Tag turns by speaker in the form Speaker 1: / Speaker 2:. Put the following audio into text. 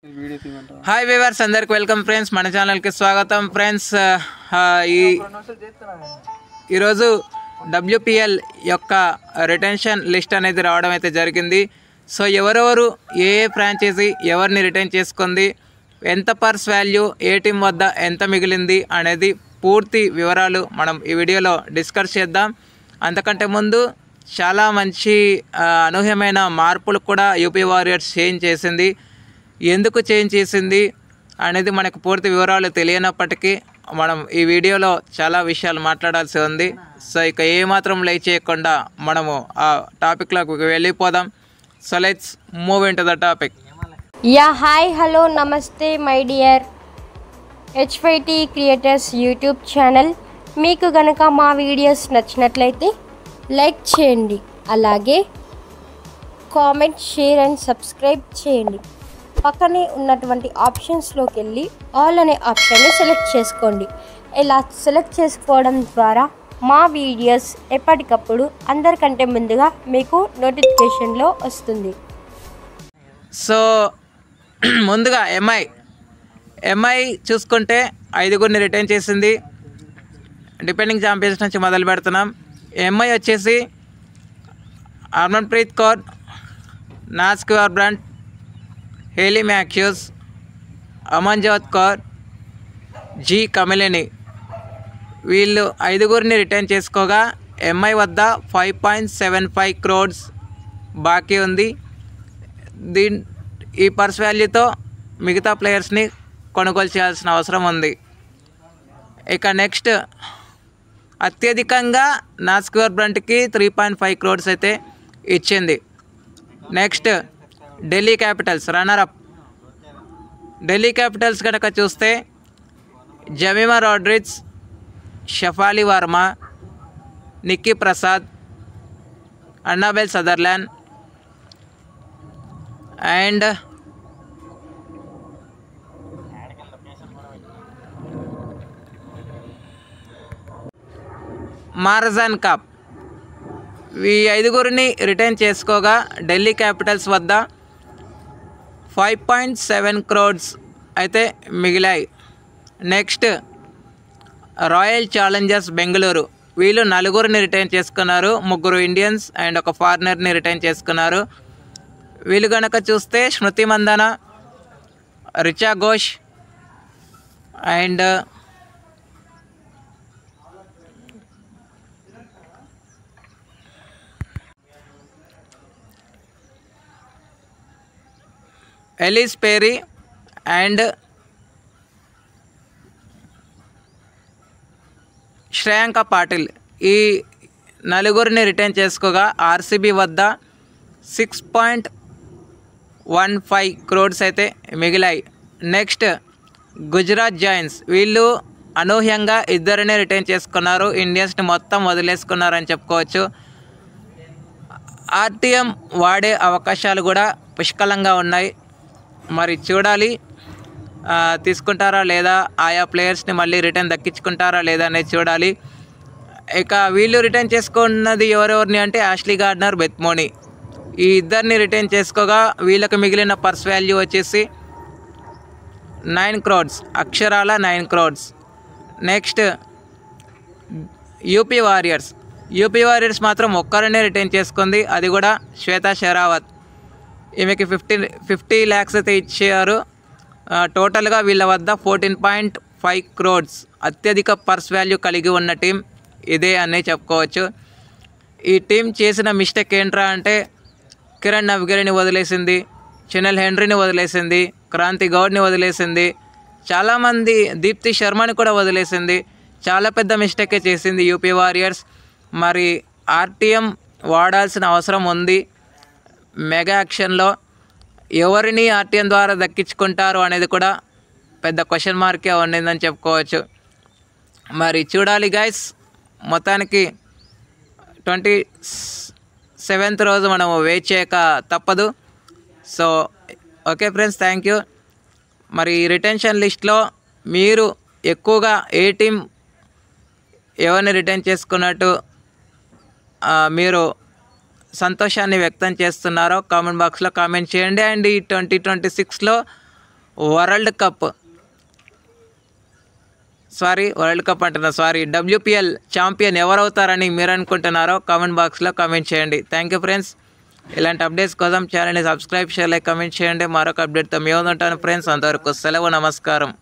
Speaker 1: Hi viewers, అందరికి welcome friends. మన ఛానల్కి స్వాగతం ఫ్రెండ్స్. ఈరోజు డబ్ల్యూపీఎల్ యొక్క రిటెన్షన్ లిస్ట్ అనేది రావడం అయితే జరిగింది. సో ఎవరెవరు ఏ ఫ్రాంచైజీ ఎవరిని రిటైన్ చేసుకుంది, ఎంత పర్స్ వాల్యూ, ఏ టీం వద్ద ఎంత మిగిలింది అనేది పూర్తి వివరాలు మనం ఈ వీడియోలో డిస్కస్ చేద్దాం. అంతకంటే ముందు చాలా మంచి అనూహ్యమైన మార్పులు కూడా యూపీ వారియర్స్ చేంజ్ చేసింది. ఎందుకు చేంజ్ చేసింది అనేది మనకు పూర్తి వివరాలు తెలియనప్పటికీ మనం ఈ వీడియోలో చాలా విషయాలు మాట్లాడాల్సి ఉంది. సో ఇక ఏమాత్రం లేట్ చేయకుండా మనము ఆ టాపిక్లోకి వెళ్ళిపోదాం. So let's move into the topic.
Speaker 2: Hi hello నమస్తే my dear HYT creators YouTube channel. మీకు గనక మా వీడియోస్ నచ్చినట్లయితే లైక్ చేయండి, అలాగే కామెంట్, షేర్ అండ్ సబ్స్క్రైబ్ చేయండి. పక్కనే ఉన్నటువంటి ఆప్షన్స్లోకి వెళ్ళి ఆల్ అనే ఆప్షన్ని సెలెక్ట్ చేసుకోండి. ఇలా సెలెక్ట్ చేసుకోవడం ద్వారా మా వీడియోస్ ఎప్పటికప్పుడు అందరికంటే ముందుగా మీకు నోటిఫికేషన్లో వస్తుంది.
Speaker 1: సో ముందుగా ఎంఐ చూసుకుంటే 5గురిని రిటైన్ చేసింది. డిపెండింగ్ ఛాంపియన్స్ నుంచి మొదలు పెడుతున్నాం. ఎంఐ వచ్చేసి హర్మన్ప్రీత్ కౌర్, నాస్క్ వార్బ్రాండ్, Hayley Matthews, Amanjot Kaur, G Kamalini, వీళ్ళు 5గురిని రిటైన్ చేసుకోగా ఎంఐ వద్ద 5.75 crores బాకీ ఉంది. ఈ పర్స్ వాల్యూతో మిగతా ప్లేయర్స్ని కొనుగోలు చేయాల్సిన అవసరం ఉంది. ఇక నెక్స్ట్ అత్యధికంగా నాస్క్ వార్బ్రాండ్కి 3.5 crores అయితే ఇచ్చింది. Next Delhi Capitals runner-up. Delhi Capitals కనుక చూస్తే Jemimah Rodrigues, Shafali Varma, Nikki Prasad, Annabel Sutherland and మారజాన్ cup. ఈ 5గురిని రిటైన్ చేసుకోగా ఢిల్లీ క్యాపిటల్స్ వద్ద 5.7 crores అయితే మిగిలాయి. Next royal Challengers Bengaluru. వీళ్ళు 4గురిని రిటైన్ చేసుకున్నారు. 3 ఇండియన్స్ అండ్ ఒక ఫారినర్ని రిటైన్ చేసుకున్నారు. వీళ్ళు కనుక చూస్తే Smriti Mandhana, Richa Ghosh and Ellyse Perry and Shreyanka Patil. ఈ 4గురిని రిటైన్ చేసుకోగా ఆర్సీబీ వద్ద 6.15 crores అయితే మిగిలాయి. Next Gujarat Giants. వీళ్ళు అనూహ్యంగా 2 రిటైన్ చేసుకున్నారు. ఇండియన్స్ని మొత్తం వదిలేసుకున్నారని చెప్పుకోవచ్చు. ఆర్టీఎం వాడే అవకాశాలు కూడా పుష్కలంగా ఉన్నాయి. మరి చూడాలి తీసుకుంటారా లేదా, ఆయా ప్లేయర్స్ని మళ్ళీ రిటర్న్ దక్కించుకుంటారా లేదా అనేది చూడాలి. ఇక వీళ్ళు రిటర్న్ చేసుకున్నది ఎవరెవరిని అంటే యాష్లీ గార్డ్నర్, బెత్ మోనీ. ఈ 2 రిటర్న్ చేసుకోగా వీళ్ళకి మిగిలిన పర్స్ వాల్యూ వచ్చేసి 9 crores, అక్షరాల 9 crores. నెక్స్ట్ యూపీ వారియర్స్ మాత్రం 1 రిటైన్ చేసుకుంది. అది కూడా శ్వేతా షెరావత్. ఈమెకి 50 lakhs అయితే ఇచ్చారు. టోటల్గా వీళ్ళ వద్ద 14.5 crores అత్యధిక పర్స్ వాల్యూ కలిగి ఉన్న టీం ఇదే అని చెప్పుకోవచ్చు. ఈ టీం చేసిన మిస్టేక్ ఏంట్రా అంటే కిరణ్ నవ్గిరిని వదిలేసింది, చినల్ హెన్రీని వదిలేసింది, క్రాంతి గౌడ్ని వదిలేసింది, చాలామంది దీప్తి శర్మని కూడా వదిలేసింది. చాలా పెద్ద మిస్టేకే చేసింది యూపీ వారియర్స్. మరి ఆర్టీఎం వాడాల్సిన అవసరం ఉంది. మెగా యాక్షన్లో ఎవరిని ఆర్టీఎం ద్వారా దక్కించుకుంటారు అనేది కూడా పెద్ద క్వశ్చన్ మార్కే ఉండిందని చెప్పుకోవచ్చు. మరి చూడాలి గైస్. మొత్తానికి 27th రోజు మనము వెయిట్ చేయక తప్పదు. So okay friends, thank you. మరి రిటెన్షన్ లిస్ట్లో మీరు ఎక్కువగా ఏ టీం ఎవరిని రిటైన్ చేసుకున్నట్టు మీరు సంతోషాన్ని వ్యక్తం చేస్తున్నారో కామెంట్ బాక్స్లో కామెంట్ చేయండి. అండ్ ఈ 2026లో వరల్డ్ కప్ WPL ఛాంపియన్ ఎవరవుతారని మీరు అనుకుంటున్నారో కామెంట్ బాక్స్లో కామెంట్ చేయండి. Thank you friends. ఇలాంటి అప్డేట్స్ కోసం ఛానల్ని సబ్స్క్రైబ్ చేయాలి, కామెంట్ చేయండి. మరొక అప్డేట్తో మేము ఉంటాను ఫ్రెండ్స్. అంతవరకు సెలవు, నమస్కారం.